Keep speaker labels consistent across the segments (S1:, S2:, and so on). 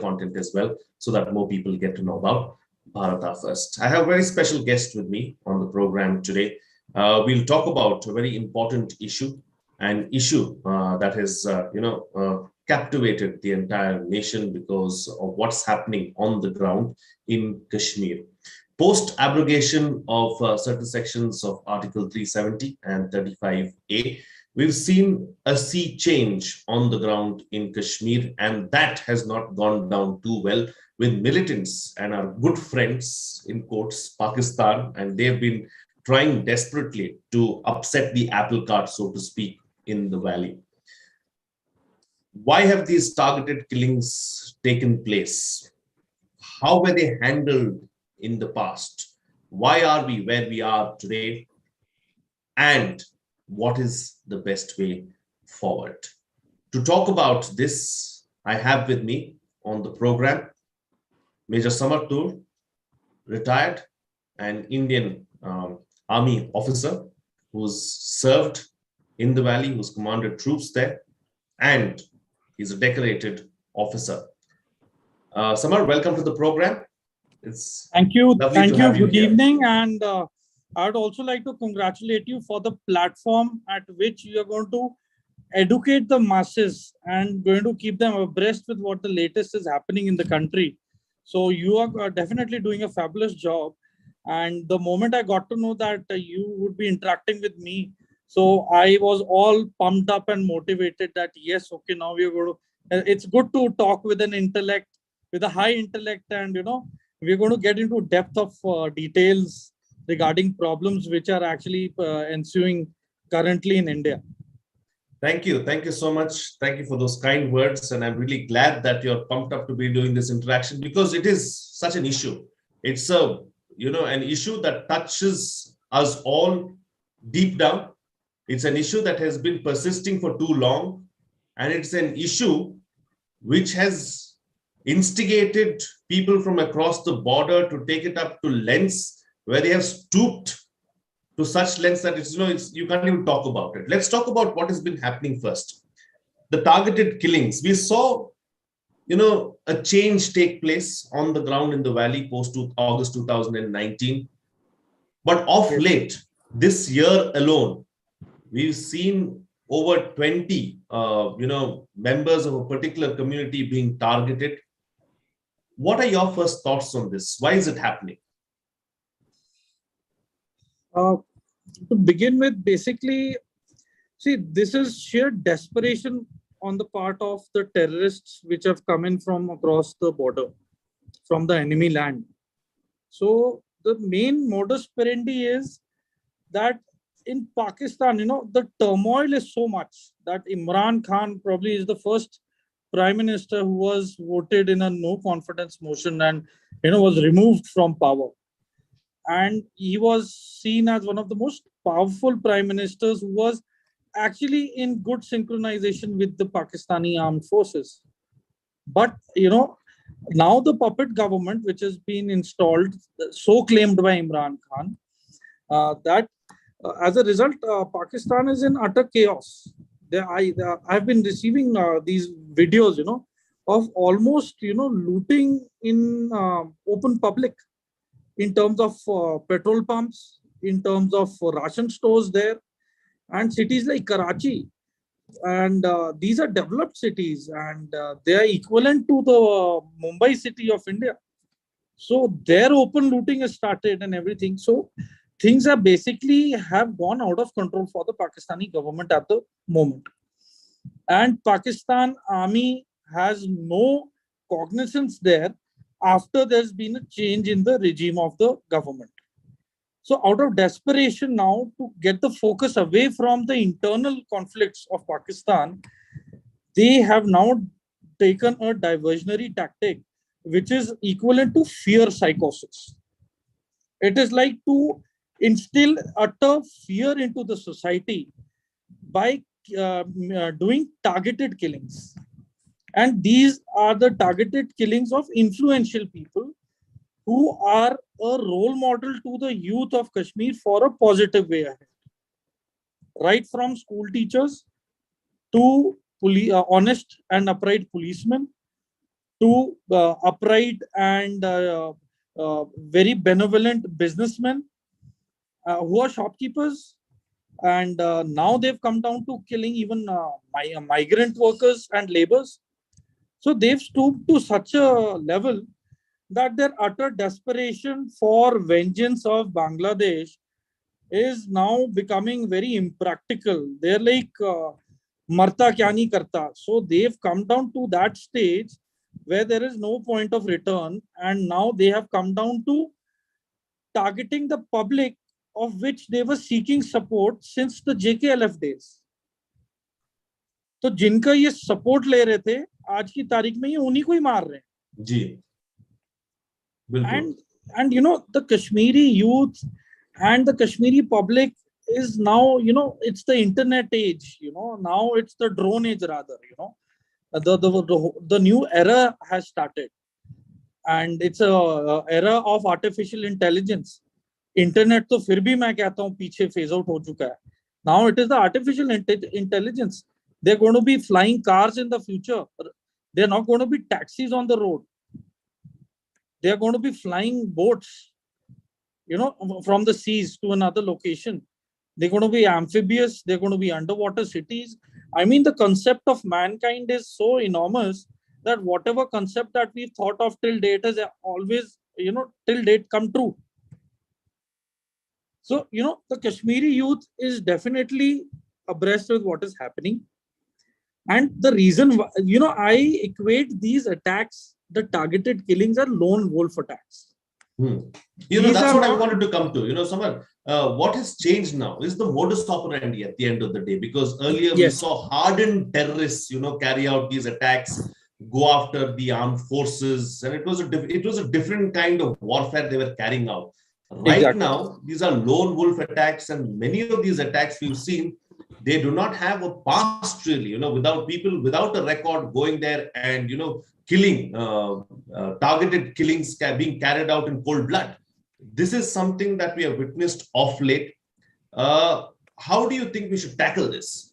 S1: content as well, so that more people get to know about Bharata first. I have a very special guest with me on the program today. We'll talk about a very important issue, an issue that has, captivated the entire nation because of what's happening on the ground in Kashmir. Post abrogation of certain sections of Article 370 and 35A, we've seen a sea change on the ground in Kashmir, and that has not gone down too well with militants and our good friends, in quotes, Pakistan, and they've been trying desperately to upset the apple cart, so to speak, in the valley. Why have these targeted killings taken place? How were they handled in the past? Why are we where we are today? And what is the best way forward? To talk about this, I have with me on the program Major Samar, Toor, retired, an Indian Army officer who's served in the valley, who's commanded troops there, and he's a decorated officer. Samar, welcome to the program.
S2: Thank you. Good evening. And I would also like to congratulate you for the platform at which you are going to educate the masses and going to keep them abreast with what the latest is happening in the country. So you are definitely doing a fabulous job. And the moment I got to know that you would be interacting with me, so I was all pumped up and motivated that, yes, okay, now we are going to, it's good to talk with an intellect, with a high intellect, and, we're going to get into depth of details regarding problems which are actually ensuing currently in India.
S1: Thank you. Thank you so much. Thank you for those kind words. And I'm really glad that you're pumped up to be doing this interaction, because it is such an issue. It's an issue that touches us all deep down. It's an issue that has been persisting for too long. And it's an issue which has instigated people from across the border to take it up to lengths where they have stooped to such lengths that you can't even talk about it. Let's talk about what has been happening first. The targeted killings. We saw, a change take place on the ground in the valley post August 2019. But of late, this year alone, we've seen over 20, members of a particular community being targeted. What are your first thoughts on this? Why is it happening?
S2: To begin with, basically, see, this is sheer desperation on the part of the terrorists which have come in from across the border, from the enemy land. So the main modus operandi is that in Pakistan, the turmoil is so much that Imran Khan probably is the first prime minister who was voted in a no confidence motion and, was removed from power. And he was seen as one of the most powerful prime ministers who was actually in good synchronization with the Pakistani armed forces. But, now the puppet government, which has been installed, so claimed by Imran Khan, that as a result, Pakistan is in utter chaos. I've been receiving these videos, of almost, looting in open public, in terms of petrol pumps, in terms of ration stores there, and cities like Karachi. And these are developed cities, and they are equivalent to the Mumbai city of India. So their open looting has started and everything. So things are basically have gone out of control for the Pakistani government at the moment. And Pakistan Army has no cognizance there after there's been a change in the regime of the government. So out of desperation now to get the focus away from the internal conflicts of Pakistan, they have now taken a diversionary tactic, which is equivalent to fear psychosis. It is like to instill utter fear into the society by doing targeted killings. And these are the targeted killings of influential people who are a role model to the youth of Kashmir for a positive way ahead. Right from school teachers to honest and upright policemen, to upright and very benevolent businessmen who are shopkeepers, and now they've come down to killing even migrant workers and laborers. So they've stooped to such a level that their utter desperation for vengeance of Bangladesh is now becoming very impractical. They're like, marta kya nahi karta. So they've come down to that stage where there is no point of return, and now they have come down to targeting the public of which they were seeking support since the JKLF days. तो जिनका ये support ले रहे थे आज की तारीख में ये उन्हीं को ही मार रहे हैं
S1: जी बिल्कुल.
S2: and you know the Kashmiri youth and the Kashmiri public is now, you know, it's the internet age, you know, now it's the drone age rather, you know, the new era has started, and it's a era of artificial intelligence. Internet तो फिर भी मैं कहता हूँ पीछे phase out हो चुका है. Now it is the artificial intelligence. They're going to be flying cars in the future. They're not going to be taxis on the road. They're going to be flying boats, you know, from the seas to another location. They're going to be amphibious. They're going to be underwater cities. I mean, the concept of mankind is so enormous that whatever concept that we've thought of till date has always, you know, till date come true. So, you know, the Kashmiri youth is definitely abreast with what is happening. And the reason, you know, I equate these attacks, the targeted killings, are lone wolf attacks.
S1: You know, that's what I wanted to come to. You know, Samar, what has changed now is the modus operandi at the end of the day, because earlier we saw hardened terrorists, you know, carry out these attacks, go after the armed forces, and it was a different kind of warfare they were carrying out. Right now, these are lone wolf attacks, and many of these attacks we've seen, they do not have a past really, you know, without people, without a record going there and, you know, killing, targeted killings being carried out in cold blood. This is something that we have witnessed of late. How do you think we should tackle this?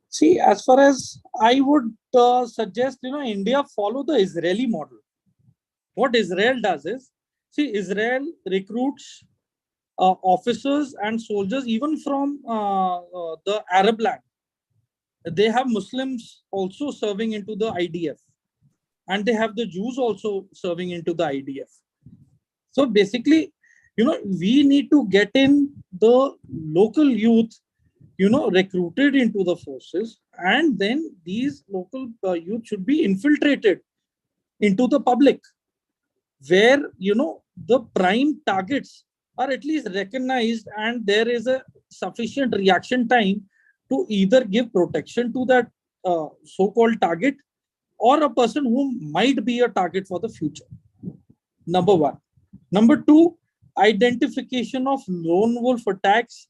S2: See, as far as I would suggest, you know, India follow the Israeli model. What Israel does is, see, Israel recruits officers and soldiers even from the Arab land. They have Muslims also serving into the IDF, and they have the Jews also serving into the IDF. So basically, you know, we need to get in the local youth, you know, recruited into the forces, and then these local youth should be infiltrated into the public, where, you know, the prime targets are at least recognized, and there is a sufficient reaction time to either give protection to that so-called target or a person who might be a target for the future. Number one. Number two, identification of lone wolf attacks.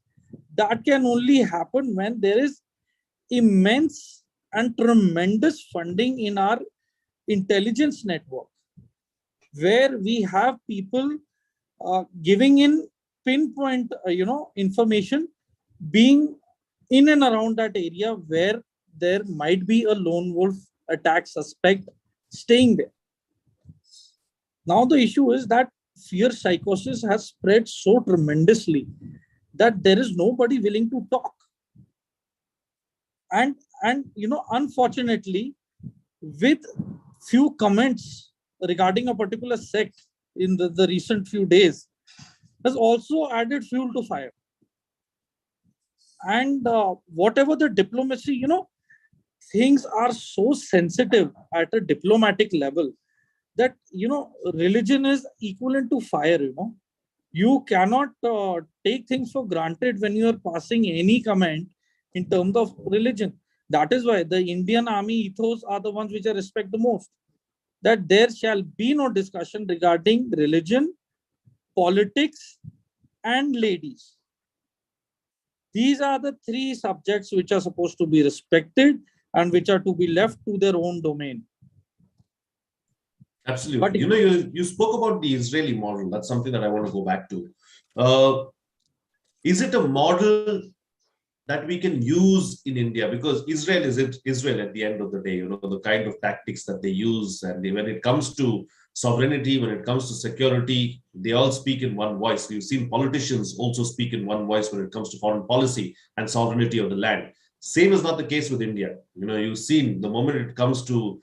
S2: That can only happen when there is immense and tremendous funding in our intelligence network, where we have people giving in pinpoint, you know, information, being in and around that area where there might be a lone wolf attack suspect staying there. Now the issue is that fear psychosis has spread so tremendously that there is nobody willing to talk. And you know, unfortunately, with few comments regarding a particular sect in the recent few days, has also added fuel to fire. And whatever the diplomacy, you know, things are so sensitive at a diplomatic level that, you know, religion is equivalent to fire, you know. You cannot take things for granted when you are passing any comment in terms of religion. That is why the Indian Army ethos are the ones which I respect the most. That there shall be no discussion regarding religion, politics, and ladies. These are the three subjects which are supposed to be respected and which are to be left to their own domain.
S1: Absolutely. But, you know, you spoke about the Israeli model. That's something that I want to go back to. Is it a model that we can use in India? Because Israel is Israel at the end of the day, the kind of tactics that they use. And when it comes to sovereignty, when it comes to security, they all speak in one voice. We've seen politicians also speak in one voice when it comes to foreign policy and sovereignty of the land. Same is not the case with India. You've seen the moment it comes to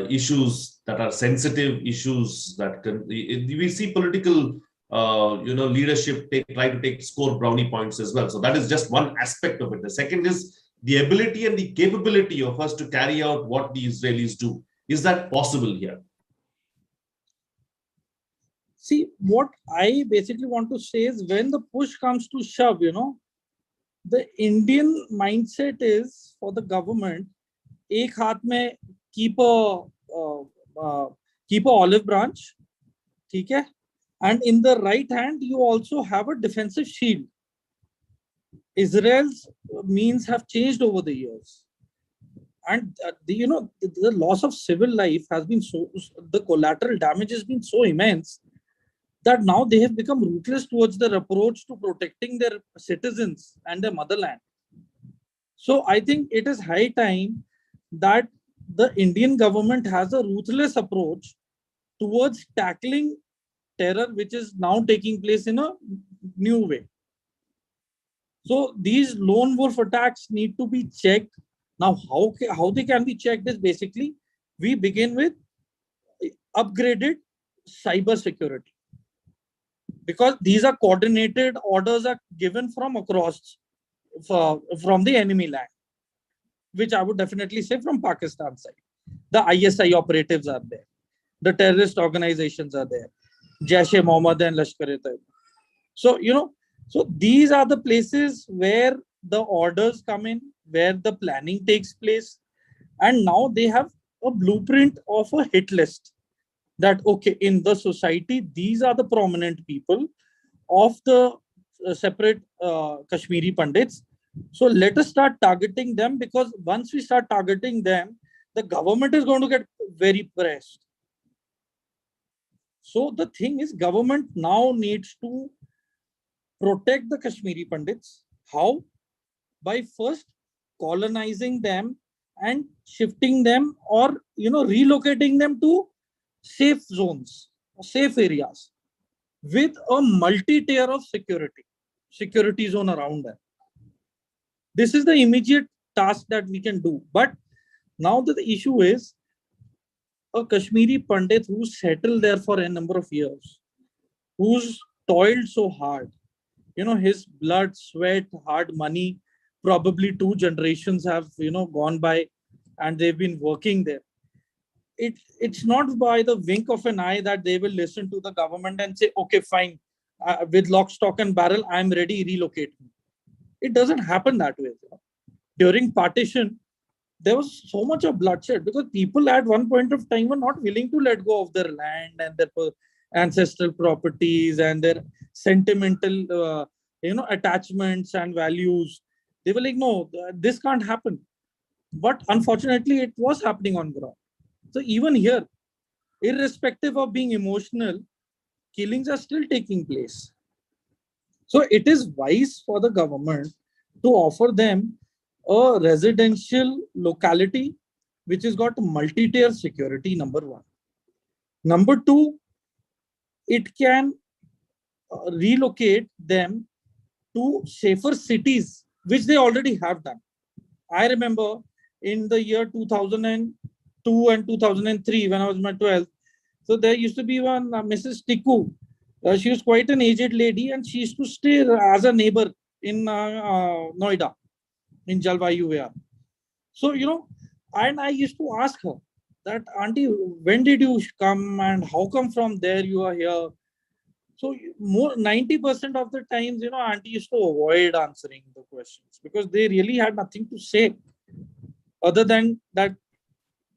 S1: issues that are sensitive, issues that we see political leadership try to score brownie points as well. So that is just one aspect of it. The second is the ability and the capability of us to carry out what the Israelis do. Is that possible here?
S2: See, what I basically want to say is, when the push comes to shove, the Indian mindset is for the government, ek haath mein keep a olive branch, theek hai? And in the right hand, you also have a defensive shield. Israel's means have changed over the years. And the loss of civil life has been the collateral damage has been so immense that now they have become ruthless towards their approach to protecting their citizens and their motherland. So I think it is high time that the Indian government has a ruthless approach towards tackling terror, which is now taking place in a new way. So these lone wolf attacks need to be checked. Now, how they can be checked is basically, we begin with upgraded cyber security, because these are coordinated orders are given from across, from the enemy land, which I would definitely say from Pakistan side. The ISI operatives are there. The terrorist organizations are there. Jaish-e-Mohammed and Lashkar-e-Taiba. So, so these are the places where the orders come in, where the planning takes place. And now they have a blueprint of a hit list that, okay, in the society, these are the prominent people of the separate Kashmiri Pandits. So let us start targeting them, because once we start targeting them, the government is going to get very pressed. So the thing is, government now needs to protect the Kashmiri Pandits. How? By first colonizing them and shifting them, or relocating them to safe zones, safe areas with a multi-tier of security zone around them. This is the immediate task that we can do. But now the issue is, a Kashmiri Pandit who's settled there for a number of years, who's toiled so hard, his blood, sweat, hard money, probably 2 generations have, gone by, and they've been working there. It's not by the wink of an eye that they will listen to the government and say, okay, fine, with lock, stock and barrel, I'm ready, relocate me. It doesn't happen that way. During partition, there was so much of bloodshed because people at one point of time were not willing to let go of their land and their ancestral properties and their sentimental, attachments and values. They were like, no, this can't happen. But unfortunately, it was happening on ground. So even here, irrespective of being emotional, killings are still taking place. So it is wise for the government to offer them a residential locality which has got multi-tier security, number one. Number two, it can relocate them to safer cities, which they already have done. I remember in the year 2002 and 2003, when I was in my 12th, so there used to be one Mrs. Tiku. She was quite an aged lady, and she used to stay as a neighbor in Noida, in Jalvayu Vihar. So, and I used to ask her that, Auntie, when did you come and how come from there you are here? So 90% of the times, Auntie used to avoid answering the questions because they really had nothing to say other than that,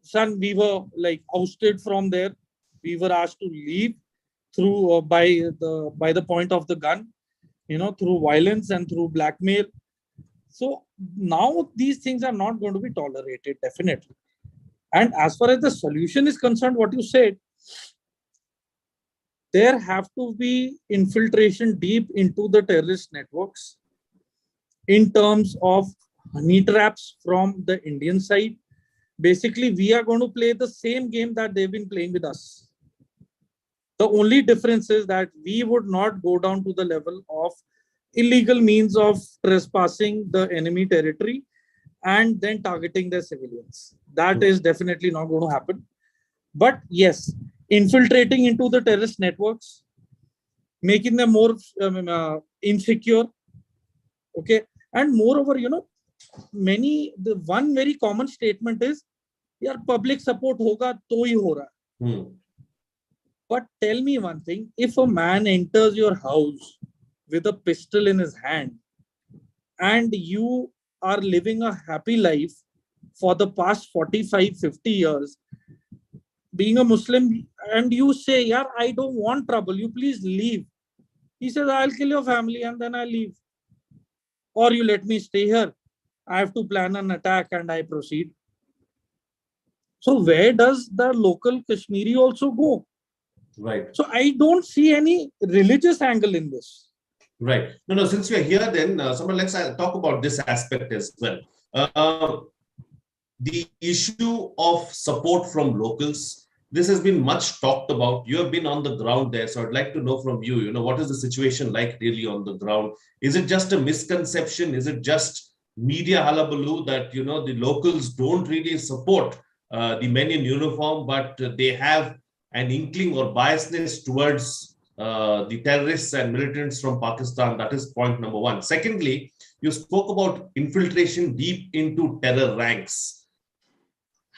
S2: son, we were like ousted from there. We were asked to leave through by the point of the gun, through violence and through blackmail. So now these things are not going to be tolerated, definitely. And as far as the solution is concerned, what you said, there have to be infiltration deep into the terrorist networks. in terms of honey traps from the Indian side. Basically, we are going to play the same game that they've been playing with us. The only difference is that we would not go down to the level of illegal means of trespassing the enemy territory and then targeting their civilians. That is definitely not going to happen. But yes, infiltrating into the terrorist networks, making them more insecure. Okay. And moreover, the one very common statement is, yaar, public support hoga to hi ho raha. But tell me one thing, if a man enters your house with a pistol in his hand and you are living a happy life for the past 45, 50 years, being a Muslim, and you say, yeah, I don't want trouble, you please leave. He says, I'll kill your family and then I'll leave. Or you let me stay here. I have to plan an attack and I proceed. So where does the local Kashmiri also go?
S1: Right.
S2: So I don't see any religious angle in this.
S1: Right. No, since we're here then, Samar, let's talk about this aspect as well. The issue of support from locals, this has been much talked about. You have been on the ground there, so I'd like to know from you, what is the situation like really on the ground? Is it just a misconception? Is it just media hullabaloo that, the locals don't really support the men in uniform, but they have an inkling or biasness towards the terrorists and militants from Pakistan? That is point number one. Secondly, you spoke about infiltration deep into terror ranks.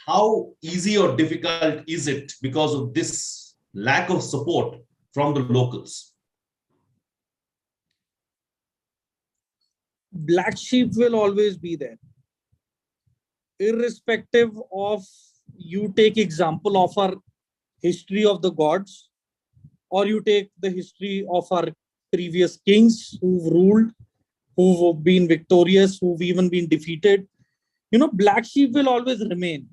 S1: How easy or difficult is it because of this lack of support from the locals?
S2: Black sheep will always be there. Irrespective of, you take example of our history of the gods, or you take the history of our previous kings who've ruled, who've been victorious, who've even been defeated. Black sheep will always remain.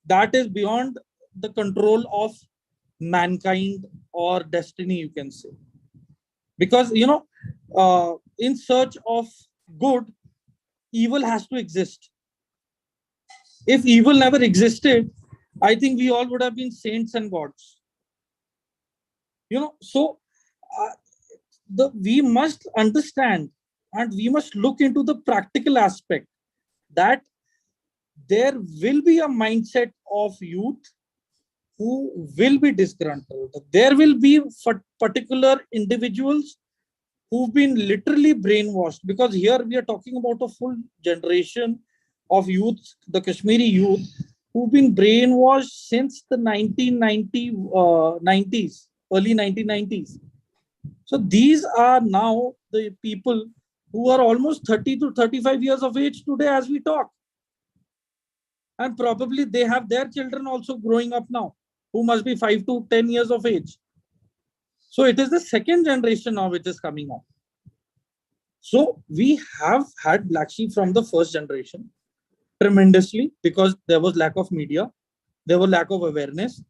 S2: That is beyond the control of mankind or destiny, you can say. Because, in search of good, evil has to exist. If evil never existed, I think we all would have been saints and gods. So we must understand and we must look into the practical aspect that there will be a mindset of youth who will be disgruntled. There will be particular individuals who've been literally brainwashed, because here we are talking about a full generation of youth, the Kashmiri youth, who've been brainwashed since the 1990s, early 1990s. So these are now the people who are almost 30 to 35 years of age today as we talk. And probably they have their children also growing up now, who must be 5 to 10 years of age. So it is the second generation now which is coming up. So we have had black sheep from the first generation tremendously, because there was lack of media, there was lack of awareness.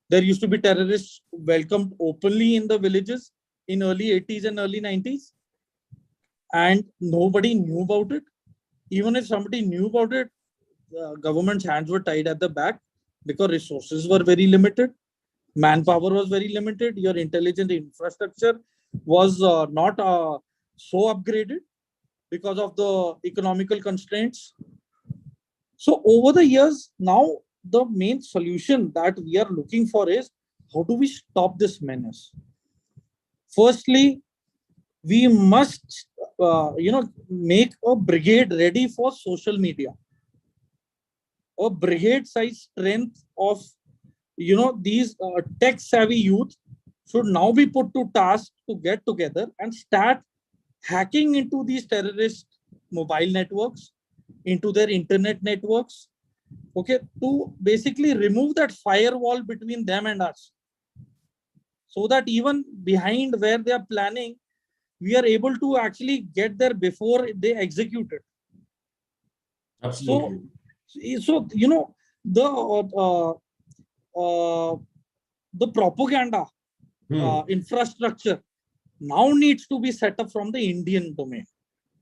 S2: There used to be terrorists welcomed openly in the villages in early 80s and early 90s. And nobody knew about it. Even if somebody knew about it, government's hands were tied at the back, because resources were very limited, manpower was very limited, your intelligence infrastructure was not so upgraded because of the economical constraints. So over the years, now the main solution that we are looking for is, how do we stop this menace? Firstly, we must make a brigade ready for social media. A brigade size strength of these tech savvy youth should now be put to task to get together and start hacking into these terrorist mobile networks, into their internet networks, okay, to basically remove that firewall between them and us, so that even behind where they are planning, we are able to actually get there before they execute it.
S1: Absolutely.
S2: So the propaganda infrastructure now needs to be set up from the Indian domain.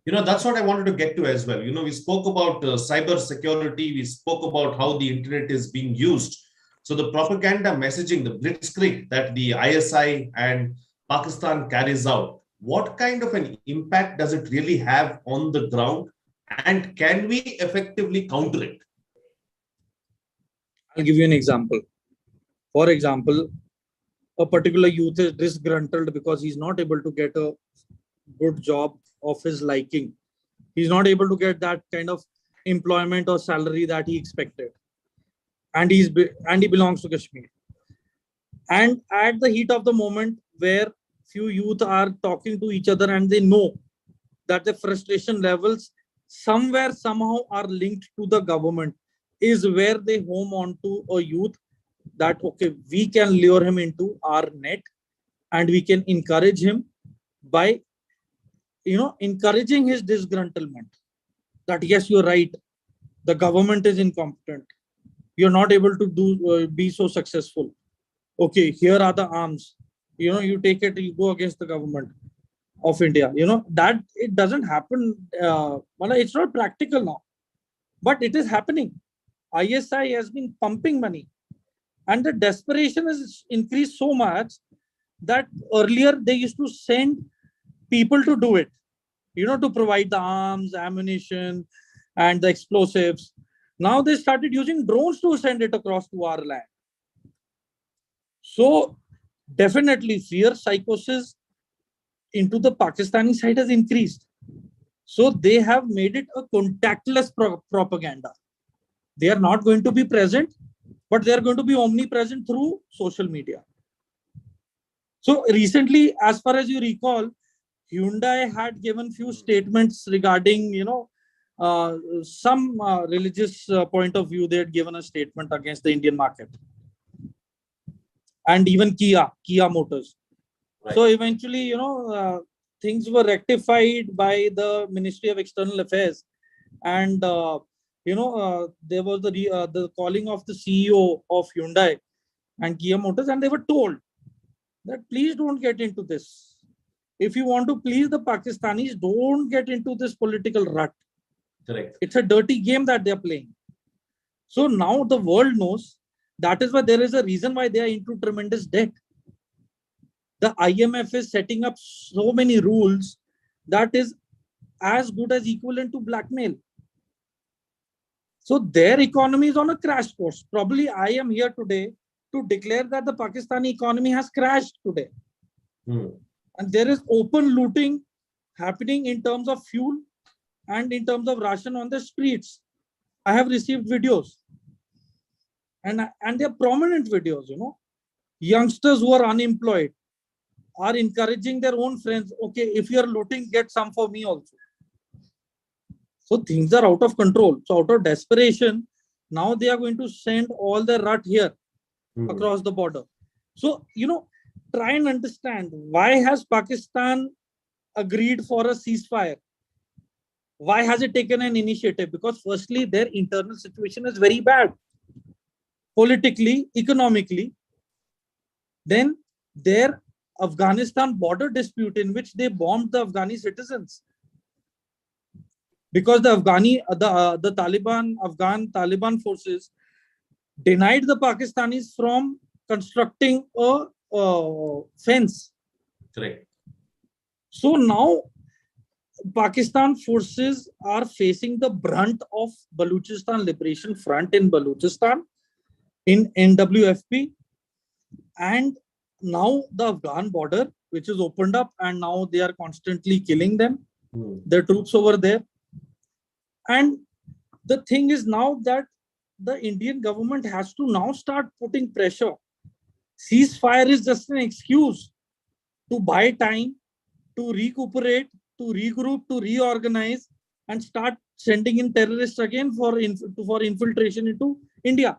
S1: That's what I wanted to get to as well. We spoke about cyber security. We spoke about how the internet is being used. So the propaganda messaging, the blitzkrieg that the ISI and Pakistan carries out, what kind of an impact does it really have on the ground? And can we effectively counter it?
S2: I'll give you an example. For example, a particular youth is disgruntled because he's not able to get a good job of his liking. He's not able to get that kind of employment or salary that he expected. And he belongs to Kashmir. And at the heat of the moment where few youth are talking to each other and they know that the frustration levels somewhere somehow are linked to the government, is where they home onto a youth that, okay, we can lure him into our net and we can encourage him by, encouraging his disgruntlement. That yes, you're right. The government is incompetent. You're not able to be so successful. Okay, here are the arms. You take it, you go against the government of India. That it doesn't happen. It's not practical now, but it is happening. ISI has been pumping money, and the desperation has increased so much that earlier they used to send people to do it, to provide the arms, ammunition, and the explosives. Now they started using drones to send it across to our land. So definitely fear psychosis into the Pakistani side has increased. So they have made it a contactless propaganda. They are not going to be present, but they are going to be omnipresent through social media. So recently, as far as you recall, Hyundai had given few statements regarding, some religious point of view. They had given a statement against the Indian market. And even Kia Motors. Right. So eventually, things were rectified by the Ministry of External Affairs. And, there was the calling of the CEO of Hyundai and Kia Motors, and they were told that please don't get into this. If you want to please the Pakistanis, don't get into this political rut. Correct. It's a dirty game that they're playing. So now the world knows. That is why there is a reason why they are into tremendous debt. The IMF is setting up so many rules that is as good as equivalent to blackmail. So their economy is on a crash course. Probably I am here today to declare that the Pakistani economy has crashed today. And there is open looting happening in terms of fuel and in terms of ration on the streets. I have received videos. And they're prominent videos, Youngsters who are unemployed are encouraging their own friends. Okay, if you're looting, get some for me also. So things are out of control. So out of desperation, now they are going to send all the rut here across the border. So, try and understand, why has Pakistan agreed for a ceasefire? Why has it taken an initiative? Because firstly, their internal situation is very bad. Politically, economically. Then their Afghanistan border dispute in which they bombed the Afghani citizens. Because the Afghan Taliban forces denied the Pakistanis from constructing a fence. Correct. So now Pakistan forces are facing the brunt of Baluchistan Liberation Front in Baluchistan, in NWFP, and now the Afghan border, which is opened up, and now they are constantly killing them, their troops over there. And the thing is now that the Indian government has to now start putting pressure. Ceasefire is just an excuse to buy time, to recuperate, to regroup, to reorganize, and start sending in terrorists again for infiltration into India.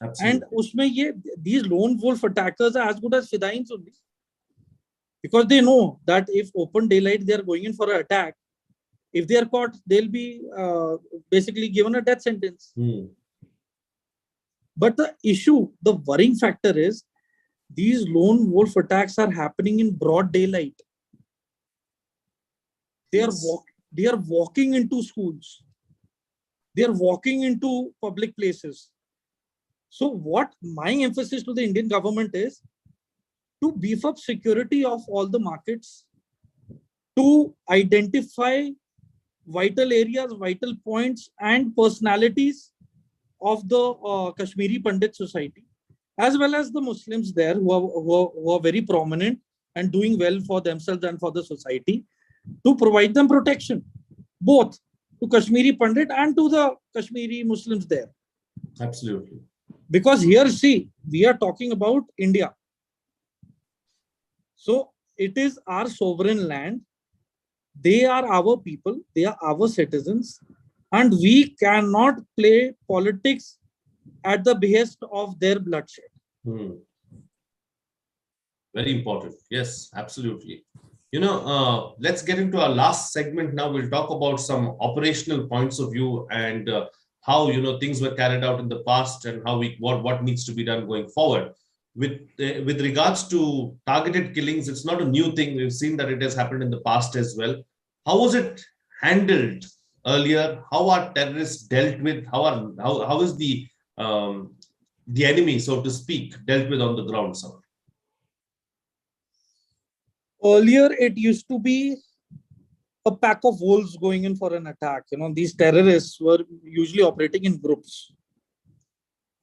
S2: Absolutely. And these lone wolf attackers are as good as fidains only. Because they know that if open daylight they are going in for an attack, if they are caught, they'll be basically given a death sentence. But the issue, the worrying factor is, these lone wolf attacks are happening in broad daylight. They are They are walking into schools. They are walking into public places. So what my emphasis to the Indian government is to beef up security of all the markets, to identify vital areas, vital points and personalities of the Kashmiri Pandit society, as well as the Muslims there who are very prominent and doing well for themselves and for the society, to provide them protection, both to Kashmiri Pandit and to the Kashmiri Muslims there.
S1: Absolutely.
S2: Because here, see, we are talking about India. So it is our sovereign land. They are our people. They are our citizens. And we cannot play politics at the behest of their bloodshed.
S1: Very important. Yes, absolutely. Let's get into our last segment now. We'll talk about some operational points of view and how things were carried out in the past and how what needs to be done going forward. With regards to targeted killings, it's not a new thing. We've seen that it has happened in the past as well. How was it handled earlier? How are terrorists dealt with? How is the enemy, so to speak, dealt with on the ground, sir?
S2: Earlier, it used to be a pack of wolves going in for an attack. These terrorists were usually operating in groups.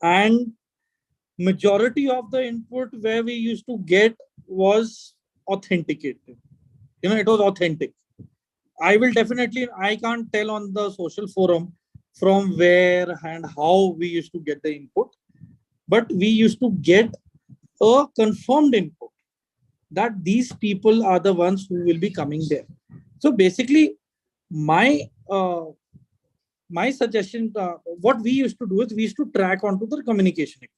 S2: And majority of the input where we used to get was authenticated. It was authentic. I can't tell on the social forum from where and how we used to get the input, but we used to get a confirmed input that these people are the ones who will be coming there. So basically, my suggestion, what we used to do is we used to track onto the communication equipment.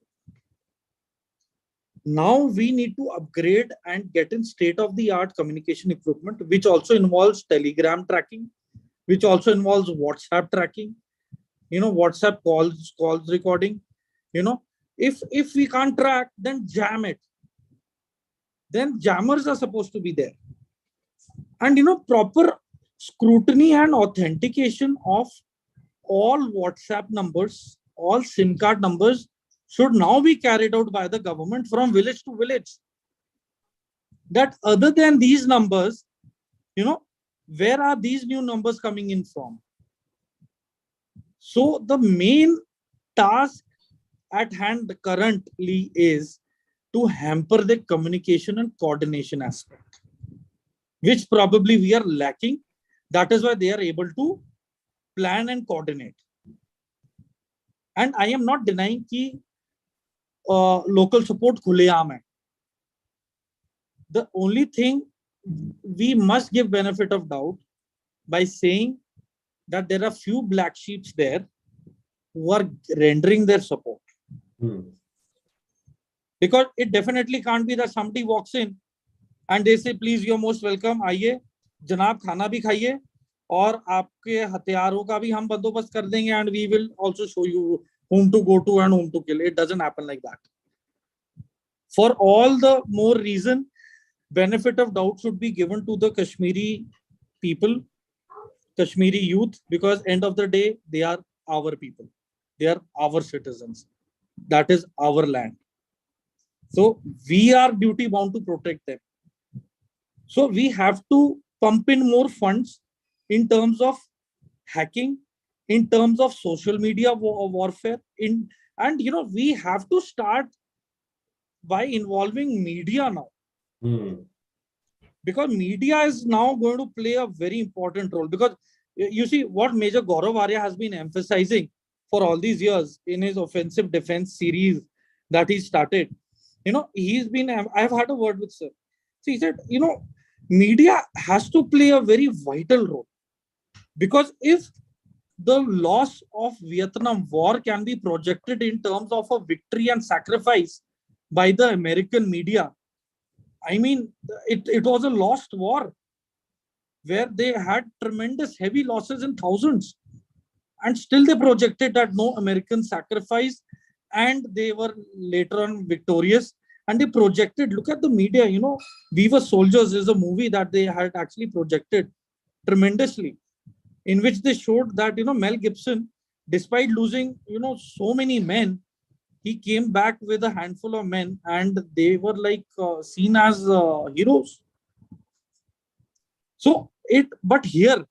S2: Now we need to upgrade and get in state-of-the-art communication equipment, which also involves Telegram tracking, which also involves WhatsApp tracking, WhatsApp calls recording. If we can't track, then jam it. Then jammers are supposed to be there. And proper scrutiny and authentication of all WhatsApp numbers, all SIM card numbers should now be carried out by the government from village to village. That other than these numbers, where are these new numbers coming in from? So the main task at hand currently is to hamper the communication and coordination aspect, which probably we are lacking. That is why they are able to plan and coordinate. And I am not denying that local support khuleaam hai. The only thing we must give benefit of doubt by saying that there are few black sheeps there who are rendering their support. Because it definitely can't be that somebody walks in and they say, please, you're most welcome, आइए, जनाब खाना भी खाइए और आपके हथियारों का भी हम बंदोबस्त कर देंगे and we will also show you whom to go to and whom to kill. It doesn't happen like that. For all the more reason, benefit of doubt should be given to the Kashmiri people, Kashmiri youth, because end of the day, they are our people. They are our citizens. That is our land. So we are duty bound to protect them. So we have to pump in more funds in terms of hacking, in terms of social media warfare, and we have to start by involving media now. Because media is now going to play a very important role. Because you see what Major Gaurav Arya has been emphasizing for all these years in his offensive defense series that he started. I've had a word with sir. So he said, media has to play a very vital role. Because if the loss of Vietnam War can be projected in terms of a victory and sacrifice by the American media, I mean, it was a lost war where they had tremendous heavy losses in thousands. And still they projected that no American sacrifice, and they were later on victorious. And they projected, look at the media, We Were Soldiers is a movie that they had actually projected tremendously. in which they showed that, Mel Gibson, despite losing, so many men, he came back with a handful of men and they were like seen as heroes. But here,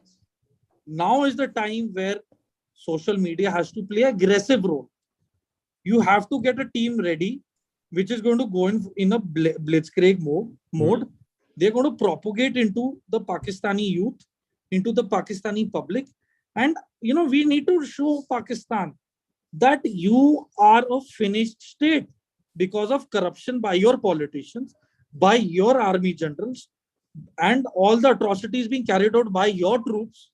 S2: now is the time where social media has to play aggressive role. You have to get a team ready, which is going to go in a blitzkrieg mode. They're going to propagate into the Pakistani youth, into the Pakistani public. And, we need to show Pakistan that you are a finished state because of corruption by your politicians, by your army generals, and all the atrocities being carried out by your troops.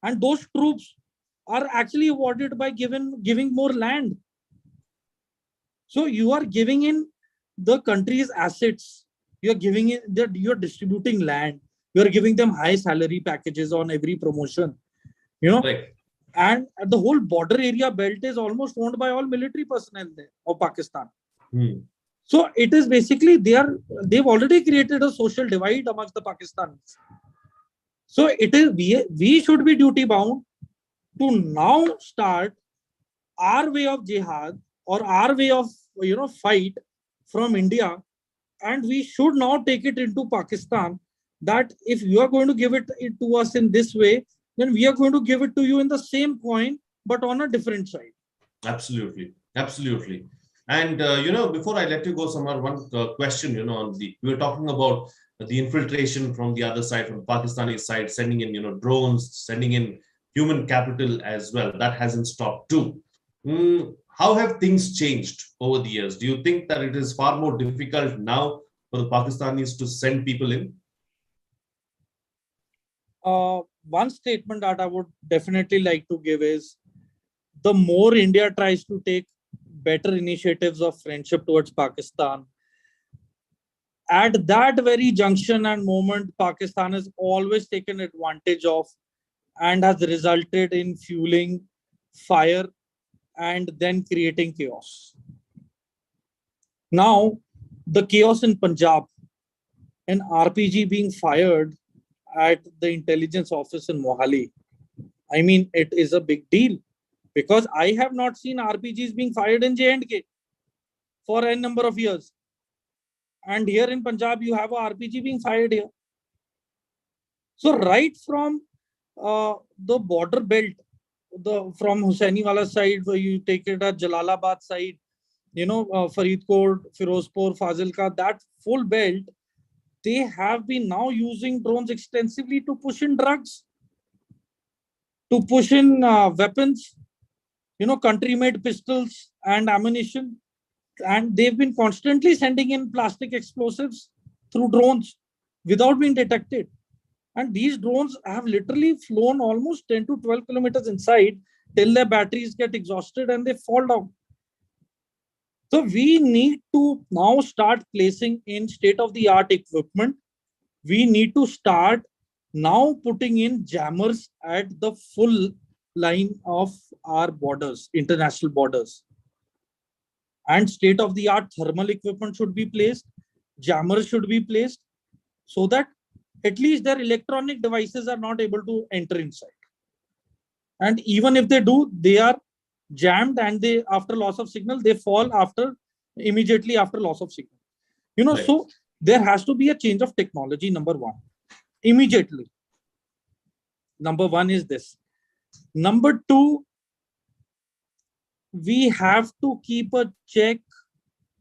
S2: And those troops are actually awarded by giving more land. So you are giving in the country's assets. You're giving it that you're distributing land. You're giving them high salary packages on every promotion.
S1: Right.
S2: And the whole border area belt is almost owned by all military personnel there of Pakistan. So it is basically they've already created a social divide amongst the Pakistanis. So it is we should be duty bound to now start our way of jihad or our way of fight from India, and we should now take it into Pakistan that if you are going to give it to us in this way, then we are going to give it to you in the same coin but on a different side.
S1: Absolutely. And before I let you go, Samar, one question, we were talking about the infiltration from the other side, from the Pakistani side, sending in, drones, sending in human capital as well. That hasn't stopped too. How have things changed over the years? Do you think that it is far more difficult now for the Pakistanis to send people in?
S2: One statement that I would definitely like to give is the more India tries to take better initiatives of friendship towards Pakistan, at that very junction and moment, Pakistan has always taken advantage of and has resulted in fueling fire and then creating chaos. Now, the chaos in Punjab, an RPG being fired at the intelligence office in Mohali, I mean, it is a big deal because I have not seen RPGs being fired in J&K for a number of years. And here in Punjab, you have a RPG being fired here. So right from the border belt, from Hussainiwala side, where you take it at Jalalabad side, Faridkot, Firozpur, Fazilka, that full belt, they have been now using drones extensively to push in drugs, to push in weapons, country-made pistols and ammunition. And they've been constantly sending in plastic explosives through drones without being detected. And these drones have literally flown almost 10 to 12 kilometers inside till their batteries get exhausted and they fall down. So we need to now start placing in state-of-the-art equipment. We need to start now putting in jammers at the full line of our borders, international borders. And state-of-the-art thermal equipment should be placed, jammers should be placed, so that at least their electronic devices are not able to enter inside. And even if they do, they are jammed and they, after loss of signal, they fall immediately after loss of signal. Right. So there has to be a change of technology, number one, immediately. Number one is this. Number two, we have to keep a check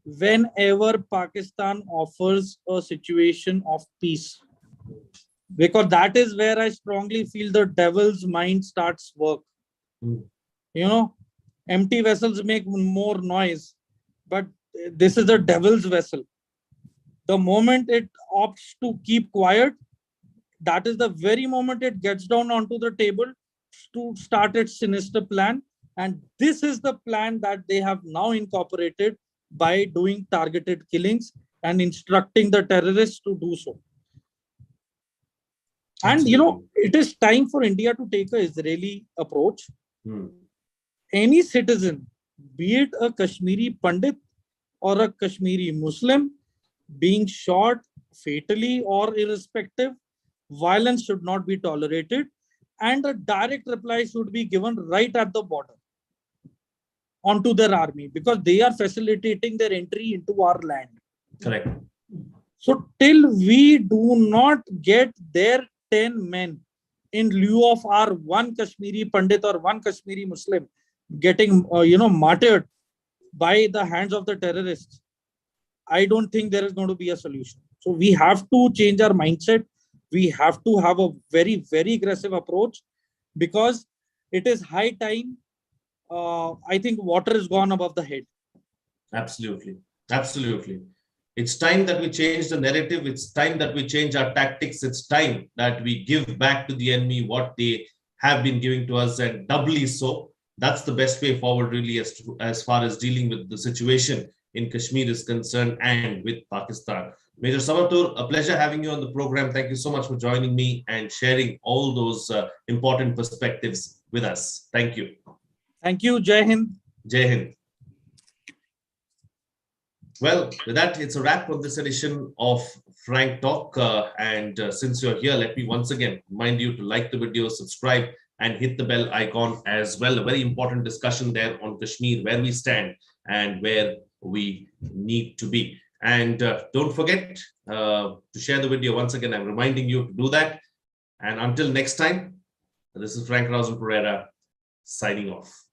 S2: whenever Pakistan offers a situation of peace, because that is where I strongly feel the devil's mind starts work. Empty vessels make more noise, but this is the devil's vessel. The moment it opts to keep quiet, that is the very moment it gets down onto the table to start its sinister plan. And this is the plan that they have now incorporated by doing targeted killings and instructing the terrorists to do so. And, it is time for India to take an Israeli approach. Any citizen, be it a Kashmiri Pandit or a Kashmiri Muslim, being shot fatally or irrespective, violence should not be tolerated. and a direct reply should be given right at the border onto their army, because they are facilitating their entry into our land.
S1: Correct.
S2: So till we do not get their 10 men in lieu of our one Kashmiri Pandit or one Kashmiri Muslim getting, martyred by the hands of the terrorists, I don't think there is going to be a solution. So we have to change our mindset. We have to have a very, very aggressive approach, because it is high time. I think water is gone above the head.
S1: Absolutely. Absolutely. It's time that we change the narrative. It's time that we change our tactics. It's time that we give back to the enemy what they have been giving to us, and doubly so. That's the best way forward, really, as far as dealing with the situation in Kashmir is concerned and with Pakistan. Major Samar, a pleasure having you on the program. Thank you so much for joining me and sharing all those important perspectives with us. Thank you.
S2: Thank you. Jai Hind.
S1: Jai Hind. Well, with that, it's a wrap on this edition of Frank Talk. Since you're here, let me once again remind you to like the video, subscribe, and hit the bell icon as well. A very important discussion there on Kashmir, where we stand and where we need to be. And don't forget to share the video. Once again, I'm reminding you to do that. And until next time, this is Frank Pereira signing off.